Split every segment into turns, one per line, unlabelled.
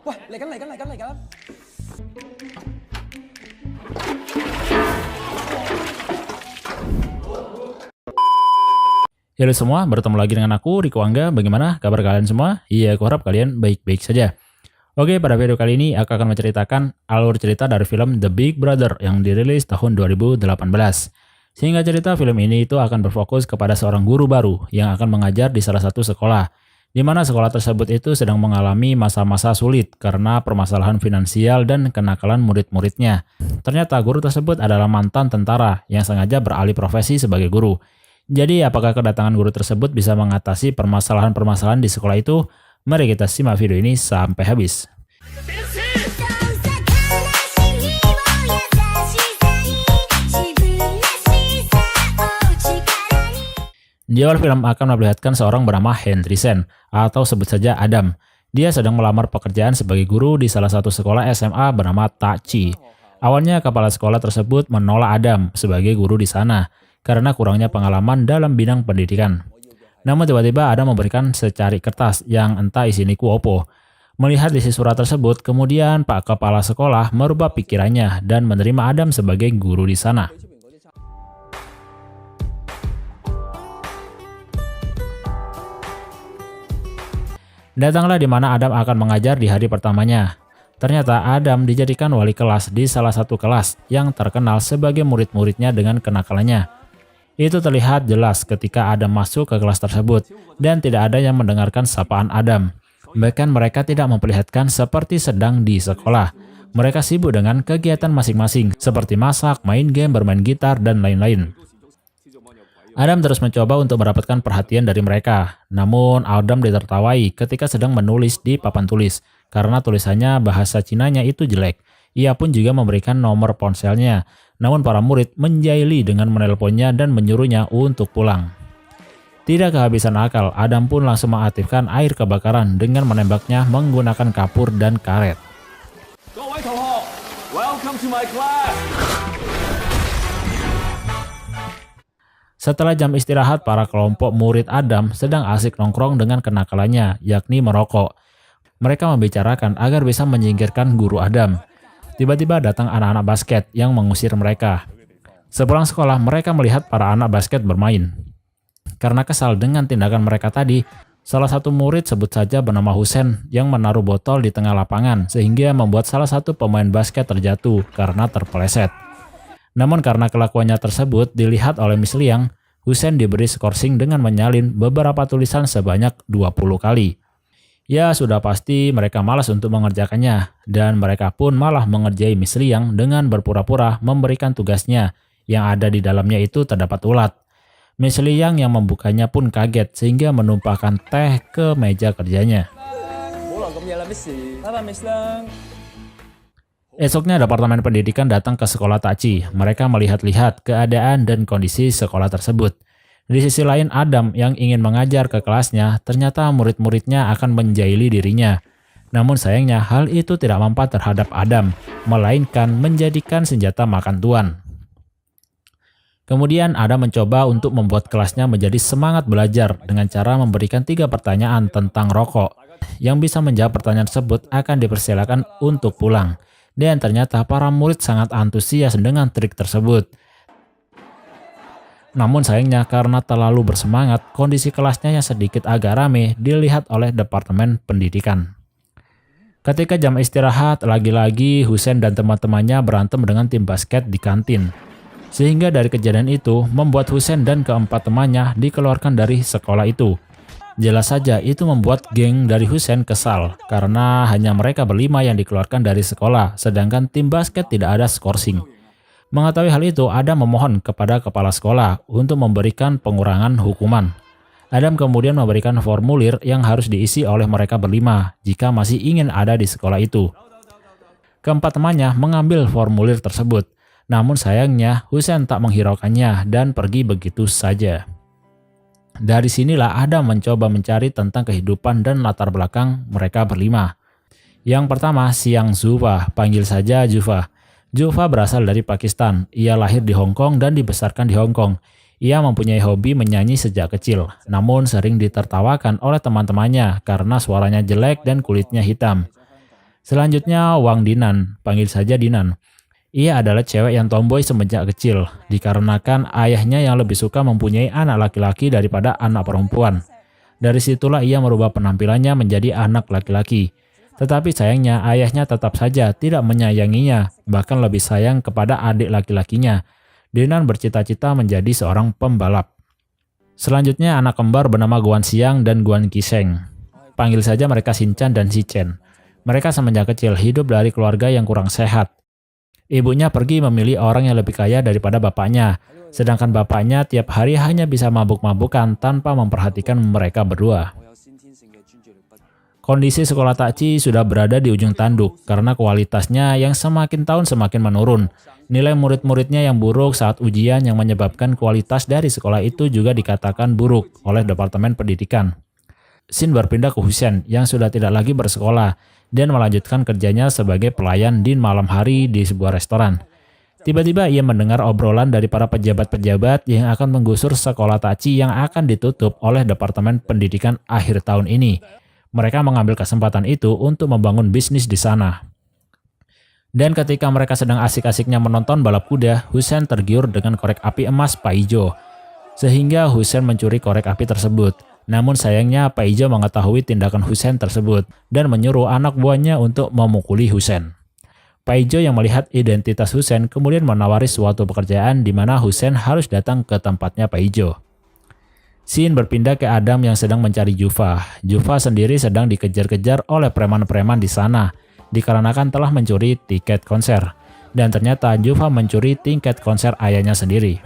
Wah, lại cắn.
Halo semua, bertemu lagi dengan aku, Riko Angga. Bagaimana kabar kalian semua? Iya, aku harap kalian baik-baik saja. Oke, pada video kali ini aku akan menceritakan alur cerita dari film The Big Brother yang dirilis tahun 2018. Sehingga cerita film ini itu akan berfokus kepada seorang guru baru yang akan mengajar di salah satu sekolah, di mana sekolah tersebut itu sedang mengalami masa-masa sulit karena permasalahan finansial dan kenakalan murid-muridnya. Ternyata guru tersebut adalah mantan tentara yang sengaja beralih profesi sebagai guru. Jadi, apakah kedatangan guru tersebut bisa mengatasi permasalahan-permasalahan di sekolah itu? Mari kita simak video ini sampai habis. Di awal film akan memperlihatkan seorang bernama Hendrisen, atau sebut saja Adam. Dia sedang melamar pekerjaan sebagai guru di salah satu sekolah SMA bernama Tachi. Awalnya kepala sekolah tersebut menolak Adam sebagai guru di sana, karena kurangnya pengalaman dalam bidang pendidikan. Namun tiba-tiba Adam memberikan secari kertas yang entah isinya opo. Melihat isi surat tersebut, kemudian Pak Kepala Sekolah merubah pikirannya dan menerima Adam sebagai guru di sana. Datanglah di mana Adam akan mengajar di hari pertamanya. Ternyata Adam dijadikan wali kelas di salah satu kelas yang terkenal sebagai murid-muridnya dengan kenakalannya. Itu terlihat jelas ketika Adam masuk ke kelas tersebut dan tidak ada yang mendengarkan sapaan Adam. Bahkan mereka tidak memperlihatkan seperti sedang di sekolah. Mereka sibuk dengan kegiatan masing-masing seperti masak, main game, bermain gitar, dan lain-lain. Adam terus mencoba untuk mendapatkan perhatian dari mereka. Namun Adam ditertawai ketika sedang menulis di papan tulis karena tulisannya bahasa Cinanya itu jelek. Ia pun juga memberikan nomor ponselnya. Namun para murid menjahili dengan menelponnya dan menyuruhnya untuk pulang. Tidak kehabisan akal, Adam pun langsung mengaktifkan air kebakaran dengan menembaknya menggunakan kapur dan karet.
Welcome to my class.
Setelah jam istirahat, para kelompok murid Adam sedang asik nongkrong dengan kenakalannya, yakni merokok. Mereka membicarakan agar bisa menyingkirkan guru Adam. Tiba-tiba datang anak-anak basket yang mengusir mereka. Sepulang sekolah, mereka melihat para anak basket bermain. Karena kesal dengan tindakan mereka tadi, salah satu murid sebut saja bernama Husen yang menaruh botol di tengah lapangan sehingga membuat salah satu pemain basket terjatuh karena terpeleset. Namun karena kelakuannya tersebut dilihat oleh Miss Liang, Husen diberi skorsing dengan menyalin beberapa tulisan sebanyak 20 kali. Ya, sudah pasti mereka malas untuk mengerjakannya, dan mereka pun malah mengerjai Miss Liang dengan berpura-pura memberikan tugasnya, yang ada di dalamnya itu terdapat ulat. Miss Liang yang membukanya pun kaget sehingga menumpahkan teh ke meja kerjanya. Esoknya Departemen Pendidikan datang ke sekolah Tachi. Mereka melihat-lihat keadaan dan kondisi sekolah tersebut. Di sisi lain, Adam yang ingin mengajar ke kelasnya, ternyata murid-muridnya akan menjahili dirinya. Namun sayangnya hal itu tidak mempan terhadap Adam, melainkan menjadikan senjata makan tuan. Kemudian Adam mencoba untuk membuat kelasnya menjadi semangat belajar dengan cara memberikan 3 pertanyaan tentang rokok. Yang bisa menjawab pertanyaan tersebut akan dipersilakan untuk pulang. Dan ternyata para murid sangat antusias dengan trik tersebut. Namun sayangnya karena terlalu bersemangat, kondisi kelasnya yang sedikit agak rame dilihat oleh Departemen Pendidikan. Ketika jam istirahat, lagi-lagi Husen dan teman-temannya berantem dengan tim basket di kantin. Sehingga dari kejadian itu membuat Husen dan keempat temannya dikeluarkan dari sekolah itu. Jelas saja itu membuat geng dari Husen kesal karena hanya mereka berlima yang dikeluarkan dari sekolah, sedangkan tim basket tidak ada skorsing. Mengetahui hal itu, Adam memohon kepada kepala sekolah untuk memberikan pengurangan hukuman. Adam kemudian memberikan formulir yang harus diisi oleh mereka berlima jika masih ingin ada di sekolah itu. Keempat temannya mengambil formulir tersebut, namun sayangnya Husen tak menghiraukannya dan pergi begitu saja. Dari sinilah Adam mencoba mencari tentang kehidupan dan latar belakang mereka berlima. Yang pertama, Siang Zuva, panggil saja Juva. Juva berasal dari Pakistan. Ia lahir di Hong Kong dan dibesarkan di Hong Kong. Ia mempunyai hobi menyanyi sejak kecil, namun sering ditertawakan oleh teman-temannya karena suaranya jelek dan kulitnya hitam. Selanjutnya Wang Dinan, panggil saja Dinan. Ia adalah cewek yang tomboy semenjak kecil, dikarenakan ayahnya yang lebih suka mempunyai anak laki-laki daripada anak perempuan. Dari situlah ia merubah penampilannya menjadi anak laki-laki. Tetapi sayangnya ayahnya tetap saja tidak menyayanginya, bahkan lebih sayang kepada adik laki-lakinya. Dinan bercita-cita menjadi seorang pembalap. Selanjutnya anak kembar bernama Guan Xiang dan Guan Qisheng. Panggil saja mereka Shinchan dan Shichen. Mereka semenjak kecil hidup dari keluarga yang kurang sehat. Ibunya pergi memilih orang yang lebih kaya daripada bapaknya, sedangkan bapaknya tiap hari hanya bisa mabuk-mabukan tanpa memperhatikan mereka berdua. Kondisi sekolah Takci sudah berada di ujung tanduk karena kualitasnya yang semakin tahun semakin menurun. Nilai murid-muridnya yang buruk saat ujian yang menyebabkan kualitas dari sekolah itu juga dikatakan buruk oleh Departemen Pendidikan. Xin berpindah ke Husen yang sudah tidak lagi bersekolah dan melanjutkan kerjanya sebagai pelayan di malam hari di sebuah restoran. Tiba-tiba ia mendengar obrolan dari para pejabat-pejabat yang akan menggusur sekolah Takci yang akan ditutup oleh Departemen Pendidikan akhir tahun ini. Mereka mengambil kesempatan itu untuk membangun bisnis di sana. Dan ketika mereka sedang asik-asiknya menonton balap kuda, Husen tergiur dengan korek api emas Paijo. Sehingga Husen mencuri korek api tersebut. Namun sayangnya Paijo mengetahui tindakan Husen tersebut dan menyuruh anak buahnya untuk memukuli Husen. Paijo yang melihat identitas Husen kemudian menawari suatu pekerjaan di mana Husen harus datang ke tempatnya Paijo. Xin berpindah ke Adam yang sedang mencari Jufa. Jufa sendiri sedang dikejar-kejar oleh preman-preman di sana dikarenakan telah mencuri tiket konser. Dan ternyata Jufa mencuri tiket konser ayahnya sendiri.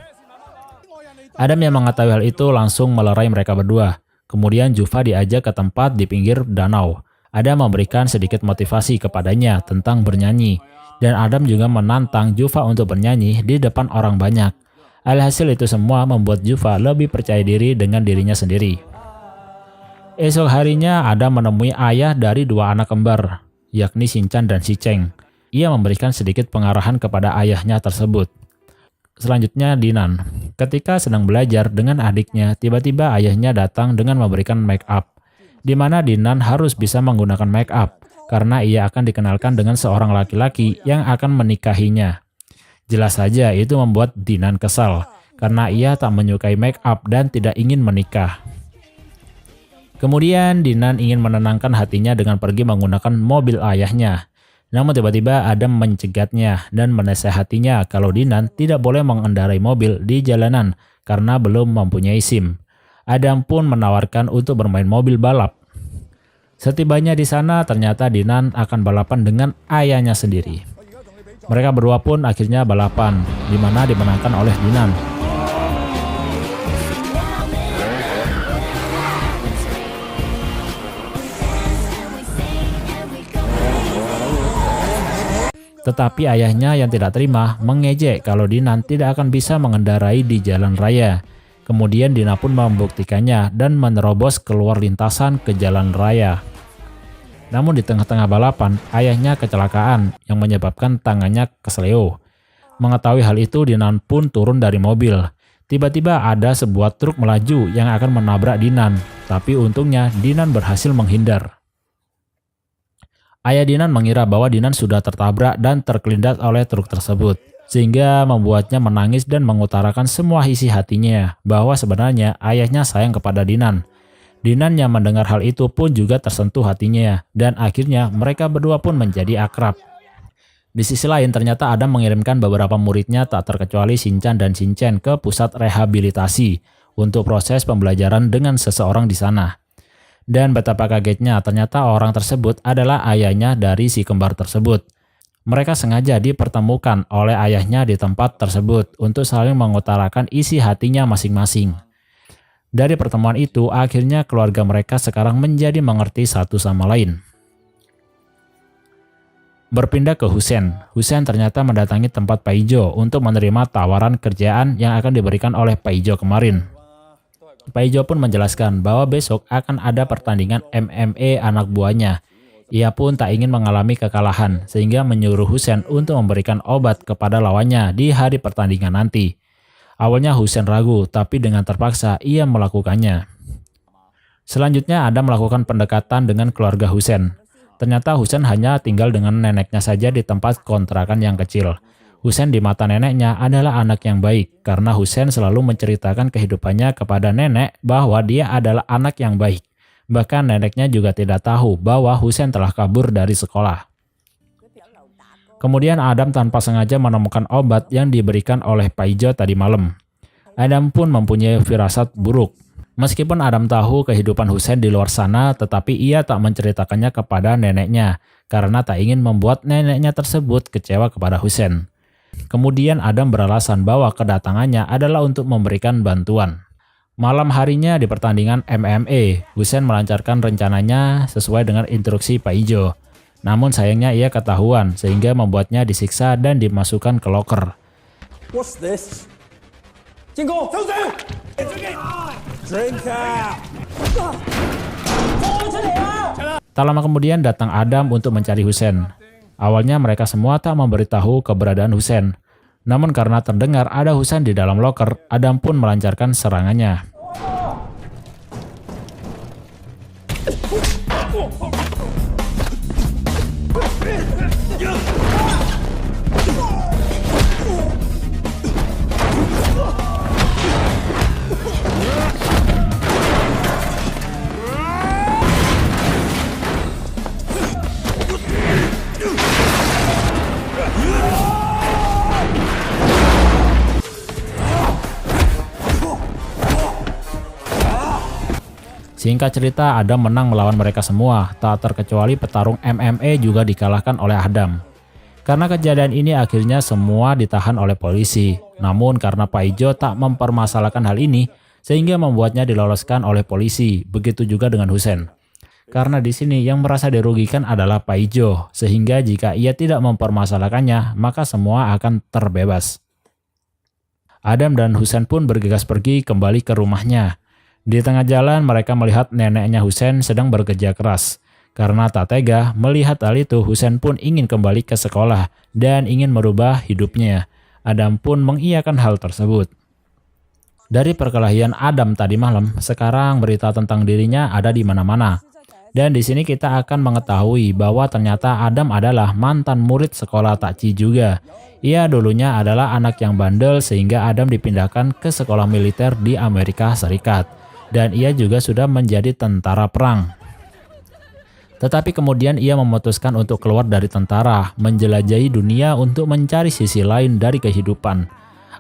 Adam yang mengetahui hal itu langsung melerai mereka berdua. Kemudian Jufa diajak ke tempat di pinggir danau. Adam memberikan sedikit motivasi kepadanya tentang bernyanyi. Dan Adam juga menantang Jufa untuk bernyanyi di depan orang banyak. Alhasil itu semua membuat Jufa lebih percaya diri dengan dirinya sendiri. Esok harinya Adam menemui ayah dari dua anak kembar, yakni Shinchan dan Shicheng. Ia memberikan sedikit pengarahan kepada ayahnya tersebut. Selanjutnya Dinan. Ketika sedang belajar dengan adiknya, tiba-tiba ayahnya datang dengan memberikan make up. Di mana Dinan harus bisa menggunakan make up, karena ia akan dikenalkan dengan seorang laki-laki yang akan menikahinya. Jelas saja itu membuat Dinan kesal, karena ia tak menyukai make up dan tidak ingin menikah. Kemudian Dinan ingin menenangkan hatinya dengan pergi menggunakan mobil ayahnya. Namun tiba-tiba Adam mencegatnya dan menasehatinya kalau Dinan tidak boleh mengendarai mobil di jalanan karena belum mempunyai SIM. Adam pun menawarkan untuk bermain mobil balap. Setibanya di sana ternyata Dinan akan balapan dengan ayahnya sendiri. Mereka berdua pun akhirnya balapan, di mana dimenangkan oleh Dinan. Tetapi ayahnya yang tidak terima mengejek kalau Dinan tidak akan bisa mengendarai di jalan raya. Kemudian Dinan pun membuktikannya dan menerobos keluar lintasan ke jalan raya. Namun di tengah-tengah balapan, ayahnya kecelakaan yang menyebabkan tangannya kesleo. Mengetahui hal itu, Dinan pun turun dari mobil. Tiba-tiba ada sebuah truk melaju yang akan menabrak Dinan, tapi untungnya Dinan berhasil menghindar. Ayah Dinan mengira bahwa Dinan sudah tertabrak dan terkelindas oleh truk tersebut, sehingga membuatnya menangis dan mengutarakan semua isi hatinya bahwa sebenarnya ayahnya sayang kepada Dinan. Dinan yang mendengar hal itu pun juga tersentuh hatinya, dan akhirnya mereka berdua pun menjadi akrab. Di sisi lain, ternyata Adam mengirimkan beberapa muridnya tak terkecuali Shinchan dan Shichen ke pusat rehabilitasi untuk proses pembelajaran dengan seseorang di sana. Dan betapa kagetnya, ternyata orang tersebut adalah ayahnya dari si kembar tersebut. Mereka sengaja dipertemukan oleh ayahnya di tempat tersebut untuk saling mengutarakan isi hatinya masing-masing. Dari pertemuan itu, akhirnya keluarga mereka sekarang menjadi mengerti satu sama lain. Berpindah ke Husen. Husen ternyata mendatangi tempat Paijo untuk menerima tawaran kerjaan yang akan diberikan oleh Paijo kemarin. Paijo pun menjelaskan bahwa besok akan ada pertandingan MMA anak buahnya. Ia pun tak ingin mengalami kekalahan, sehingga menyuruh Husen untuk memberikan obat kepada lawannya di hari pertandingan nanti. Awalnya Husen ragu, tapi dengan terpaksa ia melakukannya. Selanjutnya Adam melakukan pendekatan dengan keluarga Husen. Ternyata Husain hanya tinggal dengan neneknya saja di tempat kontrakan yang kecil. Husain di mata neneknya adalah anak yang baik karena Husain selalu menceritakan kehidupannya kepada nenek bahwa dia adalah anak yang baik. Bahkan neneknya juga tidak tahu bahwa Husain telah kabur dari sekolah. Kemudian Adam tanpa sengaja menemukan obat yang diberikan oleh Pak Ijo tadi malam. Adam pun mempunyai firasat buruk. Meskipun Adam tahu kehidupan Husain di luar sana, tetapi ia tak menceritakannya kepada neneknya karena tak ingin membuat neneknya tersebut kecewa kepada Husain. Kemudian Adam beralasan bahwa kedatangannya adalah untuk memberikan bantuan. Malam harinya di pertandingan MMA, Husain melancarkan rencananya sesuai dengan instruksi Pak Ijo. Namun sayangnya ia ketahuan sehingga membuatnya disiksa dan dimasukkan ke loker.
What's this? 进攻，收手！Drink out！
Tak lama kemudian datang Adam untuk mencari Husain. Awalnya mereka semua tak memberitahu keberadaan Husain. Namun karena terdengar ada Husain di dalam loker, Adam pun melancarkan serangannya. Singkat cerita, Adam menang melawan mereka semua, tak terkecuali petarung MMA juga dikalahkan oleh Adam. Karena kejadian ini akhirnya semua ditahan oleh polisi. Namun karena Pak Ijo tak mempermasalahkan hal ini, sehingga membuatnya diloloskan oleh polisi. Begitu juga dengan Husain. Karena di sini yang merasa dirugikan adalah Pak Ijo, sehingga jika ia tidak mempermasalahkannya, maka semua akan terbebas. Adam dan Husain pun bergegas pergi kembali ke rumahnya. Di tengah jalan mereka melihat neneknya Husain sedang bekerja keras. Karena tak tega melihat hal itu, Husain pun ingin kembali ke sekolah dan ingin merubah hidupnya. Adam pun mengiyakan hal tersebut. Dari perkelahian Adam tadi malam, sekarang berita tentang dirinya ada di mana-mana. Dan di sini kita akan mengetahui bahwa ternyata Adam adalah mantan murid sekolah Tachi juga. Ia dulunya adalah anak yang bandel sehingga Adam dipindahkan ke sekolah militer di Amerika Serikat. Dan ia juga sudah menjadi tentara perang. Tetapi kemudian ia memutuskan untuk keluar dari tentara, menjelajahi dunia untuk mencari sisi lain dari kehidupan.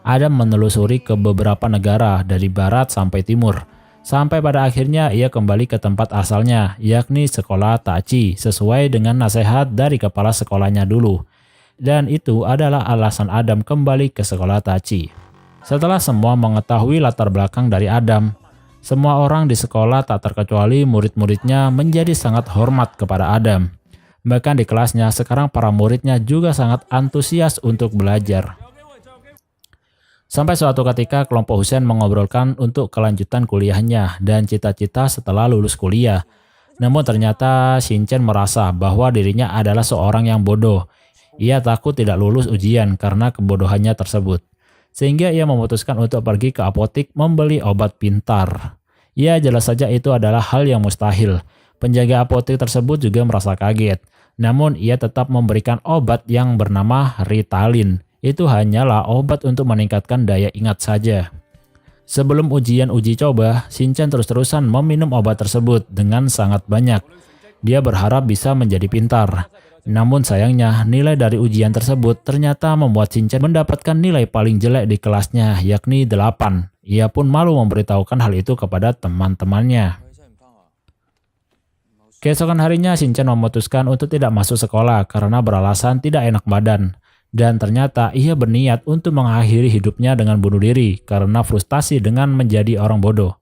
Adam menelusuri ke beberapa negara dari barat sampai timur. Sampai pada akhirnya ia kembali ke tempat asalnya, yakni sekolah Tachi, sesuai dengan nasihat dari kepala sekolahnya dulu. Dan itu adalah alasan Adam kembali ke sekolah Tachi. Setelah semua mengetahui latar belakang dari Adam, semua orang di sekolah tak terkecuali murid-muridnya menjadi sangat hormat kepada Adam. Bahkan di kelasnya sekarang para muridnya juga sangat antusias untuk belajar. Sampai suatu ketika kelompok Husain mengobrolkan untuk kelanjutan kuliahnya dan cita-cita setelah lulus kuliah. Namun ternyata Shinchan merasa bahwa dirinya adalah seorang yang bodoh. Ia takut tidak lulus ujian karena kebodohannya tersebut. Sehingga ia memutuskan untuk pergi ke apotik membeli obat pintar. Ya, jelas saja itu adalah hal yang mustahil. Penjaga apotik tersebut juga merasa kaget. Namun ia tetap memberikan obat yang bernama Ritalin. Itu hanyalah obat untuk meningkatkan daya ingat saja. Sebelum ujian uji coba, Shinchan terus-terusan meminum obat tersebut dengan sangat banyak. Dia berharap bisa menjadi pintar. Namun sayangnya nilai dari ujian tersebut ternyata membuat Shinchan mendapatkan nilai paling jelek di kelasnya, yakni 8. Ia pun malu memberitahukan hal itu kepada teman-temannya. Keesokan harinya Shinchan memutuskan untuk tidak masuk sekolah karena beralasan tidak enak badan. Dan ternyata ia berniat untuk mengakhiri hidupnya dengan bunuh diri karena frustasi dengan menjadi orang bodoh.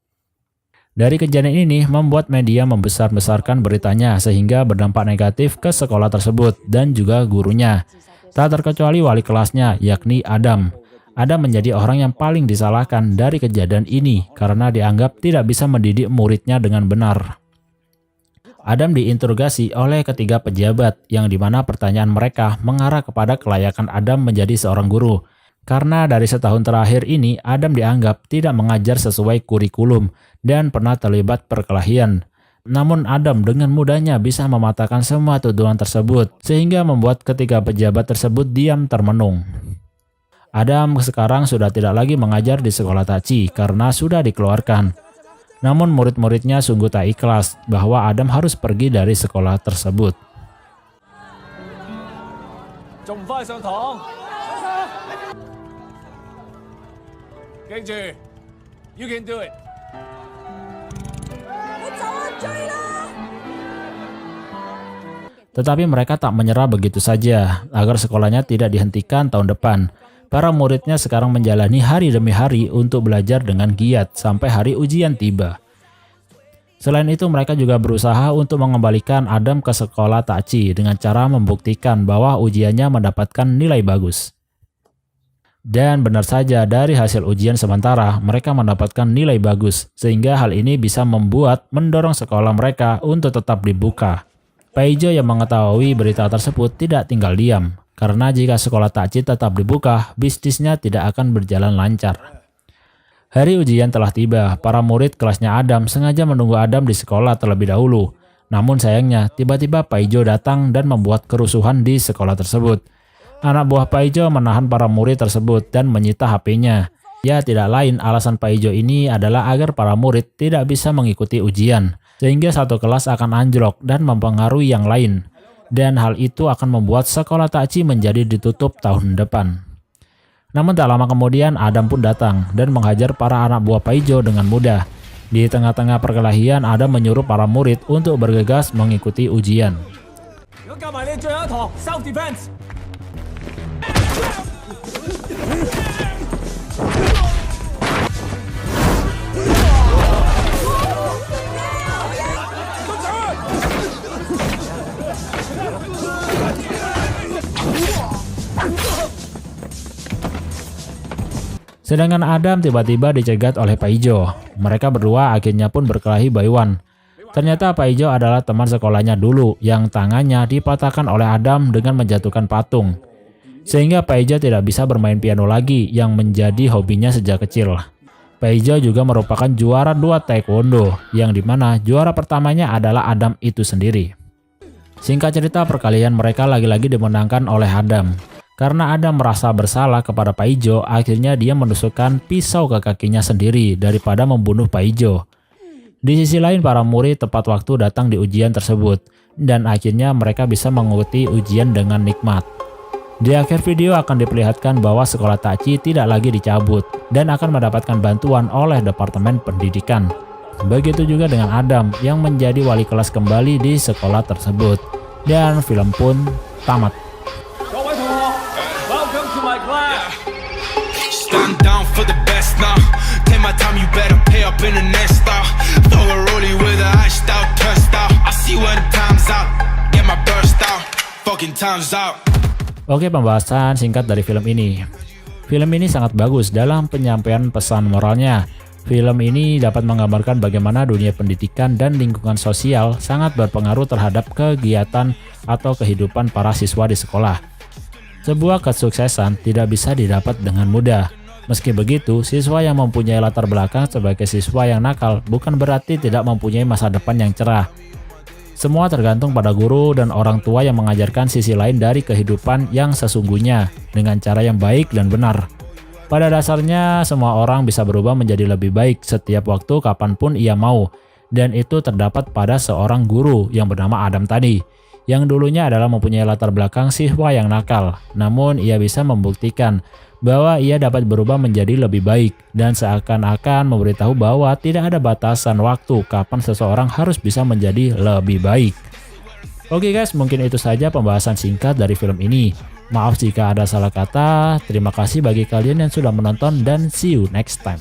Dari kejadian ini membuat media membesar-besarkan beritanya sehingga berdampak negatif ke sekolah tersebut dan juga gurunya. Tak terkecuali wali kelasnya, yakni Adam. Adam menjadi orang yang paling disalahkan dari kejadian ini karena dianggap tidak bisa mendidik muridnya dengan benar. Adam diinterogasi oleh ketiga pejabat yang dimana pertanyaan mereka mengarah kepada kelayakan Adam menjadi seorang guru. Karena dari setahun terakhir ini, Adam dianggap tidak mengajar sesuai kurikulum dan pernah terlibat perkelahian. Namun Adam dengan mudahnya bisa mematahkan semua tuduhan tersebut, sehingga membuat ketiga pejabat tersebut diam termenung. Adam sekarang sudah tidak lagi mengajar di sekolah Tachi karena sudah dikeluarkan. Namun murid-muridnya sungguh tak ikhlas bahwa Adam harus pergi dari sekolah tersebut. Tetapi mereka tak menyerah begitu saja. Agar sekolahnya tidak dihentikan tahun depan, para muridnya sekarang menjalani hari demi hari untuk belajar dengan giat sampai hari ujian tiba. Selain itu, mereka juga berusaha untuk mengembalikan Adam ke sekolah Tachi dengan cara membuktikan bahwa ujiannya mendapatkan nilai bagus. Dan benar saja, dari hasil ujian sementara, mereka mendapatkan nilai bagus, sehingga hal ini bisa mendorong sekolah mereka untuk tetap dibuka. Paijo yang mengetahui berita tersebut tidak tinggal diam, karena jika sekolah Tachi tetap dibuka, bisnisnya tidak akan berjalan lancar. Hari ujian telah tiba, para murid kelasnya Adam sengaja menunggu Adam di sekolah terlebih dahulu. Namun sayangnya, tiba-tiba Paijo datang dan membuat kerusuhan di sekolah tersebut. Anak buah Paijo menahan para murid tersebut dan menyita HP-nya. Ya, tidak lain alasan Paijo ini adalah agar para murid tidak bisa mengikuti ujian, sehingga satu kelas akan anjlok dan mempengaruhi yang lain. Dan hal itu akan membuat sekolah Tachi menjadi ditutup tahun depan. Namun tak lama kemudian Adam pun datang dan menghajar para anak buah Paijo dengan mudah. Di tengah-tengah perkelahian, Adam menyuruh para murid untuk bergegas mengikuti ujian. Sedangkan Adam tiba-tiba dicegat oleh Paijo. Mereka berdua akhirnya pun berkelahi baiwan. Ternyata Paijo adalah teman sekolahnya dulu yang tangannya dipatahkan oleh Adam dengan menjatuhkan patung. Sehingga Paijo tidak bisa bermain piano lagi yang menjadi hobinya sejak kecil. Paijo juga merupakan juara 2 taekwondo, yang dimana juara pertamanya adalah Adam itu sendiri. Singkat cerita, perkelahian mereka lagi-lagi dimenangkan oleh Adam. Karena Adam merasa bersalah kepada Paijo, akhirnya dia menusukkan pisau ke kakinya sendiri daripada membunuh Paijo. Di sisi lain, para murid tepat waktu datang di ujian tersebut, dan akhirnya mereka bisa mengikuti ujian dengan nikmat. Di akhir video akan diperlihatkan bahwa sekolah Tachi tidak lagi dicabut, dan akan mendapatkan bantuan oleh Departemen Pendidikan. Begitu juga dengan Adam yang menjadi wali kelas kembali di sekolah tersebut. Dan film pun tamat.
Stand down for the best now. Take my time, you better pay up in the next star. Throw a rollie with a hashed out, turned out. I see when the time's out. Get my burst out. Fucking time's out.
Oke, pembahasan singkat dari film ini. Film ini sangat bagus dalam penyampaian pesan moralnya. Film ini dapat menggambarkan bagaimana dunia pendidikan dan lingkungan sosial sangat berpengaruh terhadap kegiatan atau kehidupan para siswa di sekolah. Sebuah kesuksesan tidak bisa didapat dengan mudah. Meski begitu, siswa yang mempunyai latar belakang sebagai siswa yang nakal bukan berarti tidak mempunyai masa depan yang cerah. Semua tergantung pada guru dan orang tua yang mengajarkan sisi lain dari kehidupan yang sesungguhnya dengan cara yang baik dan benar. Pada dasarnya, semua orang bisa berubah menjadi lebih baik setiap waktu kapanpun ia mau. Dan itu terdapat pada seorang guru yang bernama Adam tadi, yang dulunya adalah mempunyai latar belakang siswa yang nakal, namun ia bisa membuktikan bahwa ia dapat berubah menjadi lebih baik dan seakan-akan memberitahu bahwa tidak ada batasan waktu kapan seseorang harus bisa menjadi lebih baik. Oke guys, mungkin itu saja pembahasan singkat dari film ini. Maaf jika ada salah kata, terima kasih bagi kalian yang sudah menonton dan see you next time.